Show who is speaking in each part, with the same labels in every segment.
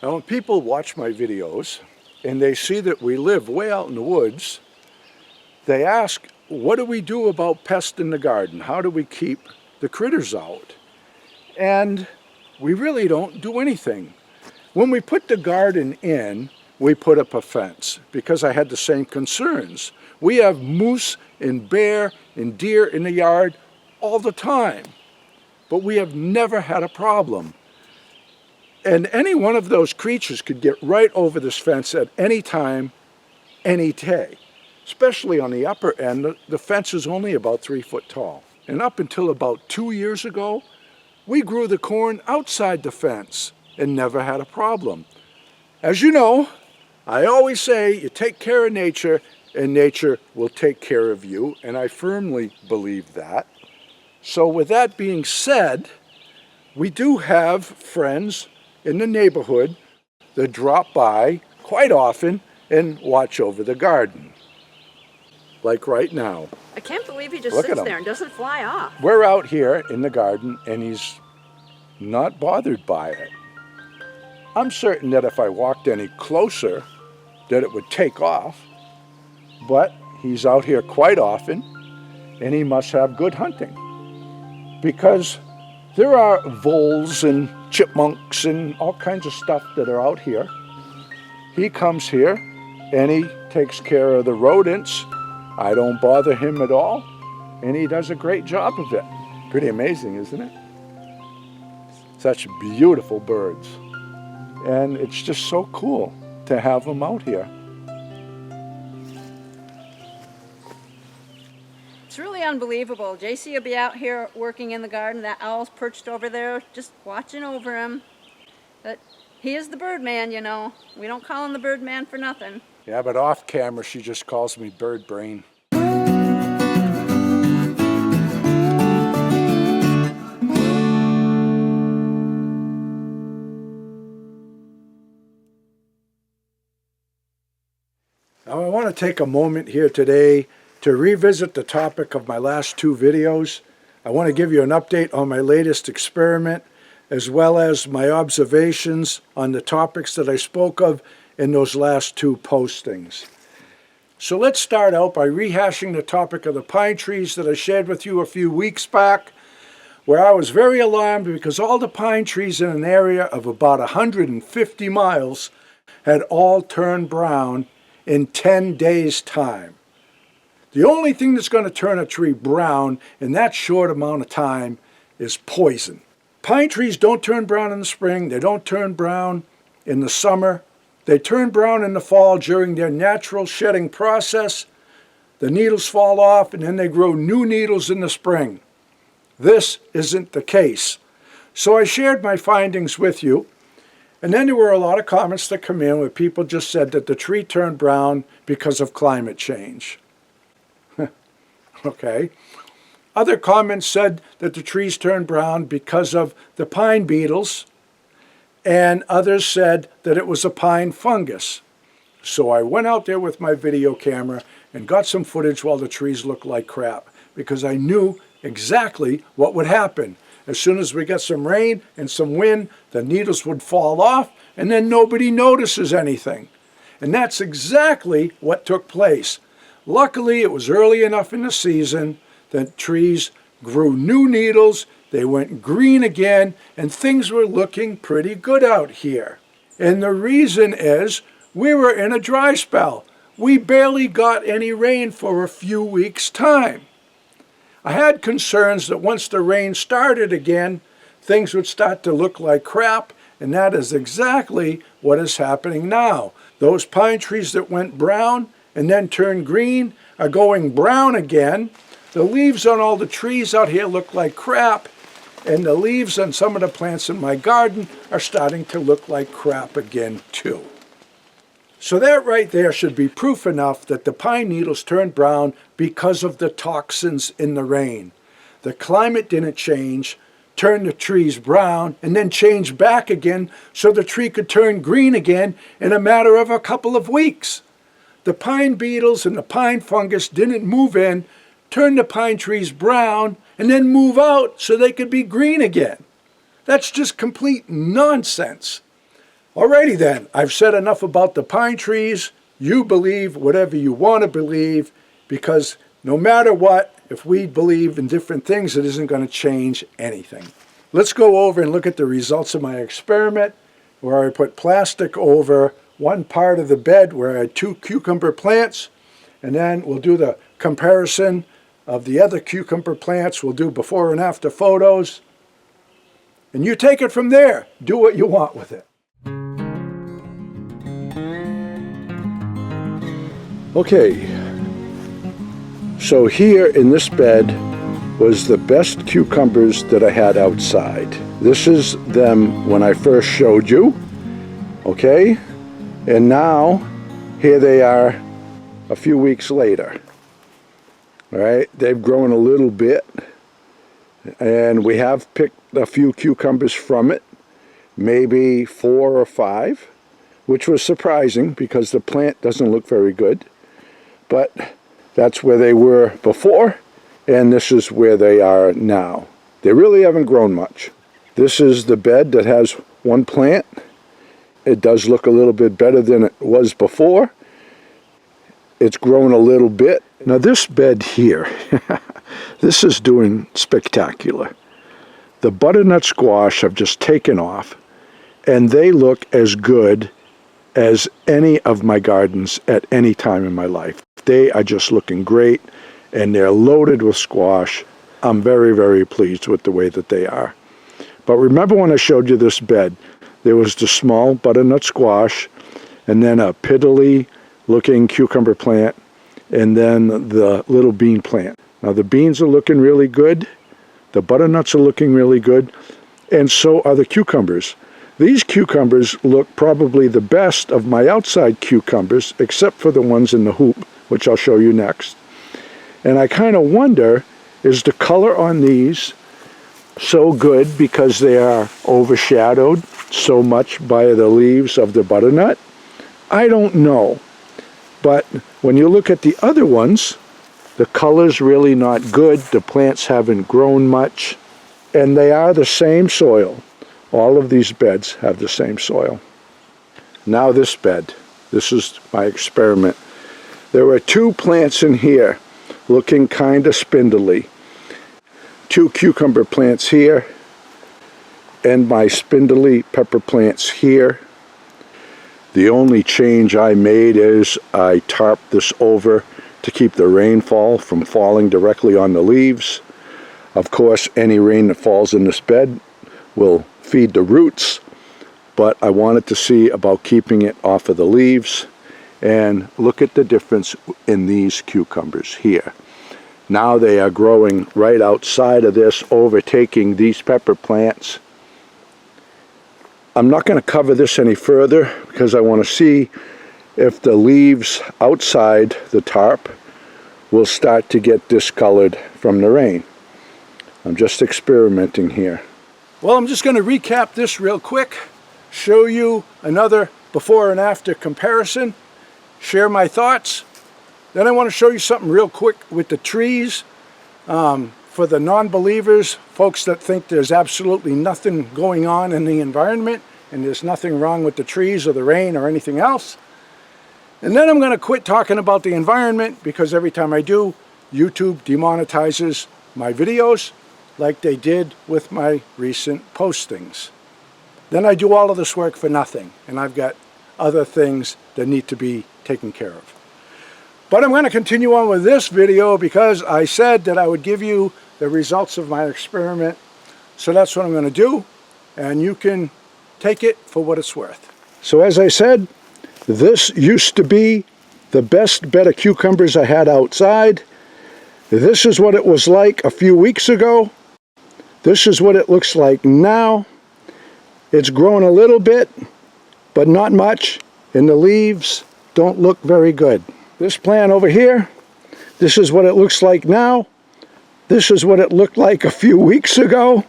Speaker 1: Now when people watch my videos and they see that we live way out in the woods, they ask, what do we do about pests in the garden? How do we keep the critters out? And we really don't do anything. When we put the garden in, we put up a fence because I had the same concerns. We have moose and bear and deer in the yard all the time, but we have never had a problem. And any one of those creatures could get right over this fence at any time, any day. Especially on the upper end, the fence is only about 3 foot tall. And up until about 2 years ago, we grew the corn outside the fence and never had a problem. As you know, I always say you take care of nature and nature will take care of you, and I firmly believe that. So with that being said, we do have friends in the neighborhood that drop by quite often and watch over the garden. Like right now.
Speaker 2: I can't believe he just sits there and doesn't fly off.
Speaker 1: We're out here in the garden and he's not bothered by it. I'm certain that if I walked any closer that it would take off, but he's out here quite often and he must have good hunting, because there are voles and chipmunks and all kinds of stuff that are out here. He comes here and he takes care of the rodents. I don't bother him at all, and he does a great job of it. Pretty amazing, isn't it? Such beautiful birds. And it's just so cool to have them out here.
Speaker 2: It's really unbelievable. JC will be out here working in the garden. That owl's perched over there, just watching over him. But he is the bird man, you know. We don't call him the bird man for nothing.
Speaker 1: Yeah, but off camera, she just calls me bird brain. Now I want to take a moment here today to revisit the topic of my last 2 videos. I want to give you an update on my latest experiment, as well as my observations on the topics that I spoke of in those last 2 postings. So let's start out by rehashing the topic of the pine trees that I shared with you a few weeks back, where I was very alarmed because all the pine trees in an area of about 150 miles had all turned brown in 10 days' time. The only thing that's going to turn a tree brown in that short amount of time is poison. Pine trees don't turn brown in the spring, they don't turn brown in the summer. They turn brown in the fall during their natural shedding process. The needles fall off and then they grow new needles in the spring. This isn't the case. So I shared my findings with you, and then there were a lot of comments that come in where people just said that the tree turned brown because of climate change. Okay. Other comments said that the trees turned brown because of the pine beetles, and others said that it was a pine fungus. So I went out there with my video camera and got some footage while the trees looked like crap, because I knew exactly what would happen. As soon as we got some rain and some wind, the needles would fall off and then nobody notices anything. And that's exactly what took place. Luckily, it was early enough in the season that trees grew new needles, they went green again, and things were looking pretty good out here. And the reason is we were in a dry spell. We barely got any rain for a few weeks' time. I had concerns that once the rain started again, things would start to look like crap, and that is exactly what is happening now. Those pine trees that went brown and then turned green are going brown again. The leaves on all the trees out here look like crap, and the leaves on some of the plants in my garden are starting to look like crap again too. So that right there should be proof enough that the pine needles turned brown because of the toxins in the rain. The climate didn't change, turn the trees brown, and then change back again so the tree could turn green again in a matter of a couple of weeks. The pine beetles and the pine fungus didn't move in, turn the pine trees brown, and then move out so they could be green again. That's just complete nonsense. Alrighty then, I've said enough about the pine trees. You believe whatever you want to believe, because no matter what, if we believe in different things, it isn't going to change anything. Let's go over and look at the results of my experiment, where I put plastic over one part of the bed where I had 2 cucumber plants, and then we'll do the comparison of the other cucumber plants. We'll do before and after photos, and you take it from there. Do what you want with it. Okay, so here in this bed was the best cucumbers that I had outside. This is them when I first showed you, okay? And now, here they are a few weeks later. All right, they've grown a little bit, and we have picked a few cucumbers from it, maybe 4 or 5, which was surprising because the plant doesn't look very good. But that's where they were before, and this is where they are now. They really haven't grown much. This is the bed that has 1 plant. It does look a little bit better than it was before. It's grown a little bit. Now this bed here, this is doing spectacular. The butternut squash have just taken off, and they look as good as any of my gardens at any time in my life. They are just looking great, and they're loaded with squash. I'm very, very pleased with the way that they are. But remember when I showed you this bed, there was the small butternut squash, and then a piddly looking cucumber plant, and then the little bean plant. Now the beans are looking really good, the butternuts are looking really good, and so are the cucumbers. These cucumbers look probably the best of my outside cucumbers, except for the ones in the hoop, which I'll show you next. And I kind of wonder, is the color on these so good because they are overshadowed so much by the leaves of the butternut? I don't know. But when you look at the other ones, the color's really not good. The plants haven't grown much, and they are the same soil. All of these beds have the same soil. Now this bed, this is my experiment. There were 2 plants in here looking kind of spindly. 2 cucumber plants here, and my spindly pepper plants here. The only change I made is I tarped this over to keep the rainfall from falling directly on the leaves. Of course, any rain that falls in this bed will feed the roots, but I wanted to see about keeping it off of the leaves. And look at the difference in these cucumbers here. Now they are growing right outside of this, overtaking these pepper plants. I'm not going to cover this any further because I want to see if the leaves outside the tarp will start to get discolored from the rain. I'm just experimenting here. Well, I'm just going to recap this real quick, show you another before and after comparison, share my thoughts. Then I want to show you something real quick with the trees. For the non-believers, folks that think there's absolutely nothing going on in the environment and there's nothing wrong with the trees or the rain or anything else. And then I'm going to quit talking about the environment, because every time I do, YouTube demonetizes my videos like they did with my recent postings. Then I do all of this work for nothing, and I've got other things that need to be taken care of. But I'm going to continue on with this video because I said that I would give you the results of my experiment. So that's what I'm going to do, and you can take it for what it's worth. So as I said, this used to be the best bed of cucumbers I had outside. This is what it was like a few weeks ago. This is what it looks like now. It's grown a little bit, but not much, and the leaves don't look very good. This plant over here, this is what it looks like now. This is what it looked like a few weeks ago.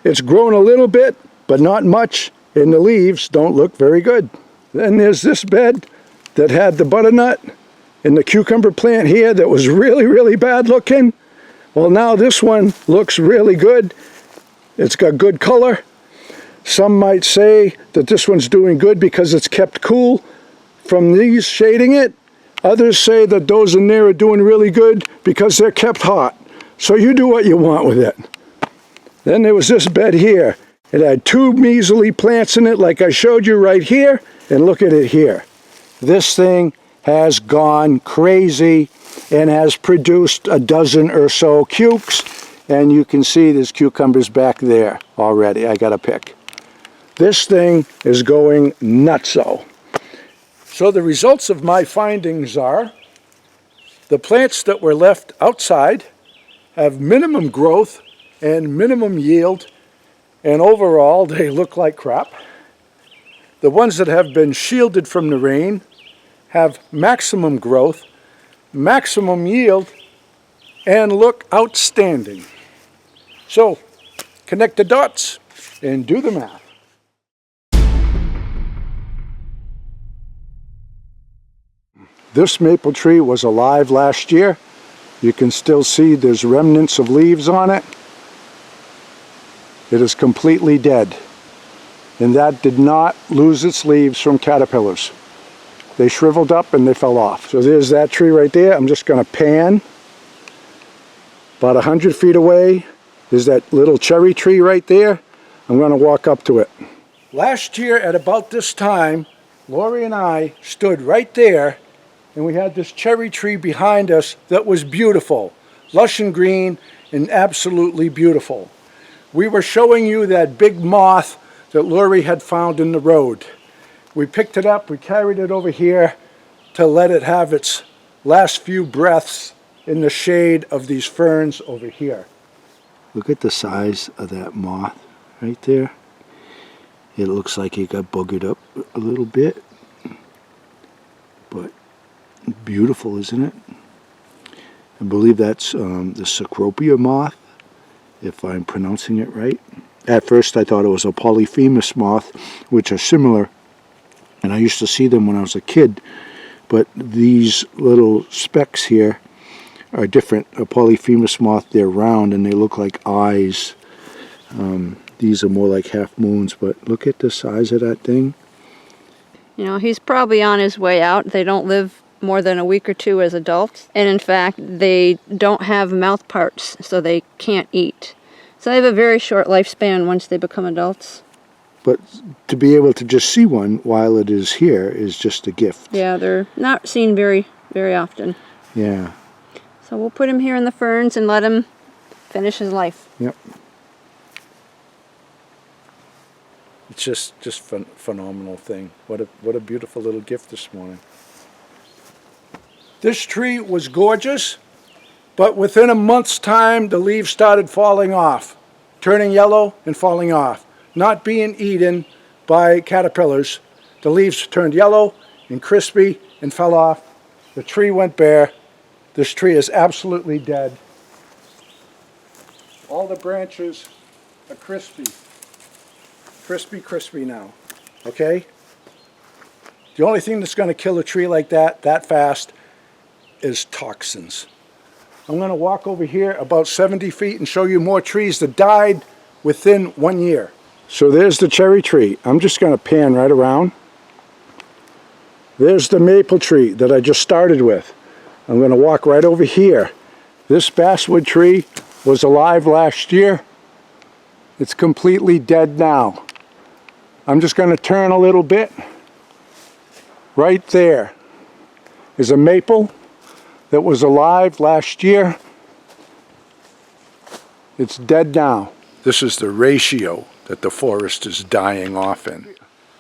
Speaker 1: It's grown a little bit, but not much, and the leaves don't look very good. Then there's this bed that had the butternut and the cucumber plant here that was really, really bad looking. Well, now this one looks really good. It's got good color. Some might say that this one's doing good because it's kept cool from these shading it. Others say that those in there are doing really good because they're kept hot. So you do what you want with it. Then there was this bed here. It had 2 measly plants in it like I showed you right here. And look at it here. This thing has gone crazy and has produced a dozen or so cukes. And you can see there's cucumbers back there already. I got a pick. This thing is going nutso. So the results of my findings are the plants that were left outside have minimum growth and minimum yield, and overall they look like crap. The ones that have been shielded from the rain have maximum growth, maximum yield, and look outstanding. So connect the dots and do the math. This maple tree was alive last year. You can still see there's remnants of leaves on it. It is completely dead. And that did not lose its leaves from caterpillars. They shriveled up and they fell off. So there's that tree right there. I'm just going to pan. About 100 feet away is that little cherry tree right there. I'm going to walk up to it. Last year at about this time, Lori and I stood right there, and we had this cherry tree behind us that was beautiful, lush and green and absolutely beautiful. We were showing you that big moth that Lori had found in the road. We picked it up, we carried it over here to let it have its last few breaths in the shade of these ferns over here. Look at the size of that moth right there. It looks like it got boogered up a little bit, but beautiful, isn't it? I believe that's the Sopia moth, if I'm pronouncing it right. At first I thought it was a polyphemus moth, which are similar, and I used to see them when I was a kid, but these little specks here are different. A polyphemus moth, they're round and they look like eyes. These are more like half moons, but look at the size of that thing.
Speaker 2: You know, he's probably on his way out. They don't live more than a week or two as adults. And in fact, they don't have mouth parts, so they can't eat. So they have a very short lifespan once they become adults.
Speaker 1: But to be able to just see one while it is here is just a gift.
Speaker 2: Yeah, they're not seen very, very often.
Speaker 1: Yeah.
Speaker 2: So we'll put him here in the ferns and let him finish his life.
Speaker 1: Yep. It's just phenomenal thing. What a beautiful little gift this morning. This tree was gorgeous, but within a month's time the leaves started falling off, turning yellow and falling off, not being eaten by caterpillars. The leaves turned yellow and crispy and fell off. The tree went bare. This tree is absolutely dead. All the branches are crispy. Crispy now, okay? The only thing that's going to kill a tree like that fast is toxins. I'm going to walk over here about 70 feet and show you more trees that died within 1 year. So there's the cherry tree. I'm just going to pan right around. There's the maple tree that I just started with. I'm going to walk right over here. This basswood tree was alive last year. It's completely dead now. I'm just going to turn a little bit. Right there is a maple that was alive last year. It's dead now. This is the ratio that the forest is dying off in.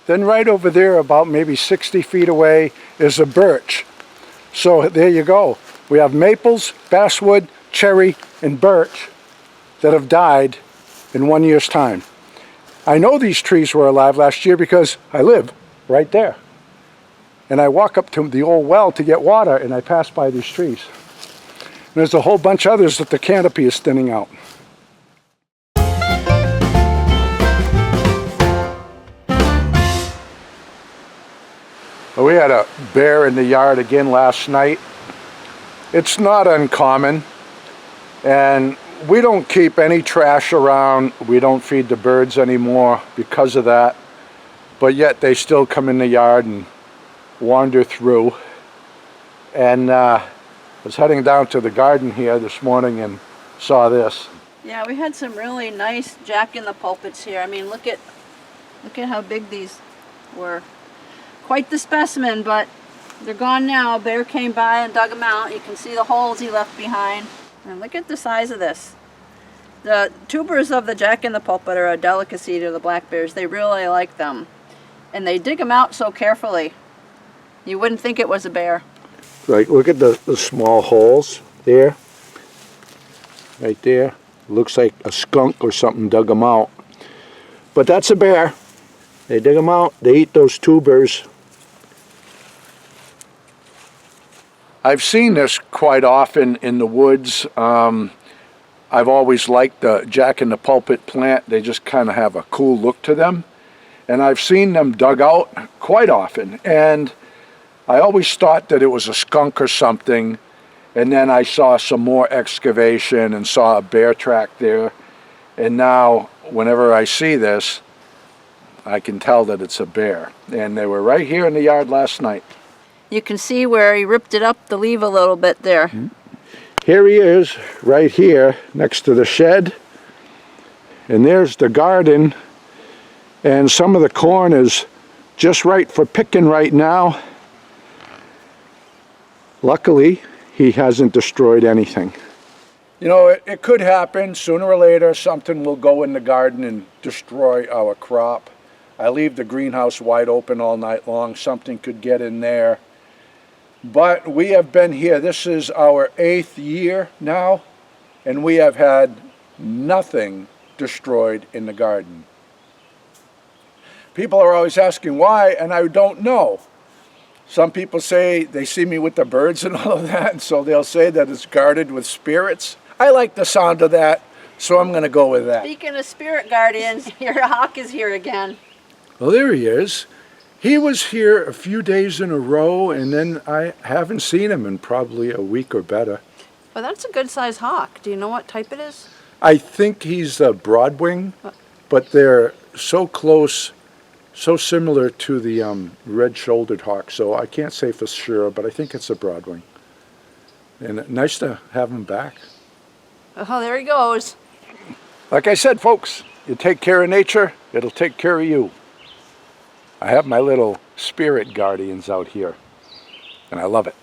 Speaker 1: Then right over there, about maybe 60 feet away, is a birch. So there you go. We have maples, basswood, cherry, and birch that have died in 1 year's time. I know these trees were alive last year because I live right there. And I walk up to the old well to get water, and I pass by these trees. And there's a whole bunch of others that the canopy is thinning out. We had a bear in the yard again last night. It's not uncommon, and we don't keep any trash around. We don't feed the birds anymore because of that. But yet they still come in the yard and wander through. And I was heading down to the garden here this morning and saw this.
Speaker 2: Yeah, we had some really nice jack-in-the-pulpits here. I mean, look at how big these were. Quite the specimen, but they're gone now. Bear came by and dug them out. You can see the holes he left behind. And look at the size of this. The tubers of the jack-in-the-pulpit are a delicacy to the black bears. They really like them. And they dig them out so carefully. You wouldn't think it was a bear.
Speaker 1: Like, look at the small holes there. Right there. Looks like a skunk or something dug them out. But that's a bear. They dig them out. They eat those tubers. I've seen this quite often in the woods. I've always liked the jack-in-the-pulpit plant. They just kind of have a cool look to them. And I've seen them dug out quite often. And I always thought that it was a skunk or something. And then I saw some more excavation and saw a bear track there. And now, whenever I see this, I can tell that it's a bear. And they were right here in the yard last night.
Speaker 2: You can see where he ripped it up the leaf a little bit there.
Speaker 1: Mm-hmm. Here he is, right here, next to the shed. And there's the garden. And some of the corn is just right for picking right now. Luckily, he hasn't destroyed anything. You know, it could happen. Sooner or later, something will go in the garden and destroy our crop. I leave the greenhouse wide open all night long. Something could get in there. But we have been here. This is our 8th year now, and we have had nothing destroyed in the garden. People are always asking why, and I don't know. Some people say they see me with the birds and all of that, and so they'll say that it's guarded with spirits. I like the sound of that, so I'm going to go with that.
Speaker 2: Speaking of spirit guardians, your hawk is here again.
Speaker 1: Well, there he is. He was here a few days in a row, and then I haven't seen him in probably a week or better.
Speaker 2: Well, that's a good-sized hawk. Do you know what type it is?
Speaker 1: I think he's a broadwing, but they're so close, so similar to the red-shouldered hawk, so I can't say for sure, but I think it's a broadwing. And nice to have him back.
Speaker 2: Oh, there he goes.
Speaker 1: Like I said, folks, you take care of nature, it'll take care of you. I have my little spirit guardians out here, and I love it.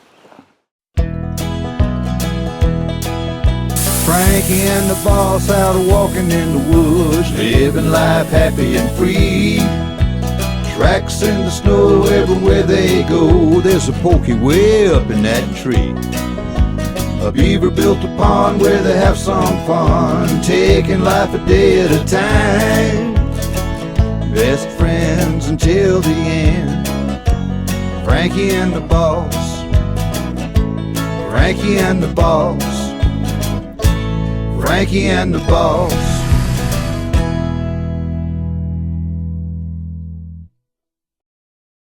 Speaker 3: Frankie and the boss out walking in the woods, living life happy and free. Tracks in the snow everywhere they go, there's a pokey way up in that tree. A beaver built a pond where they have some fun, taking life a day at a time. Best friends until the end, Frankie and the boss, Frankie and the boss, Frankie and the boss.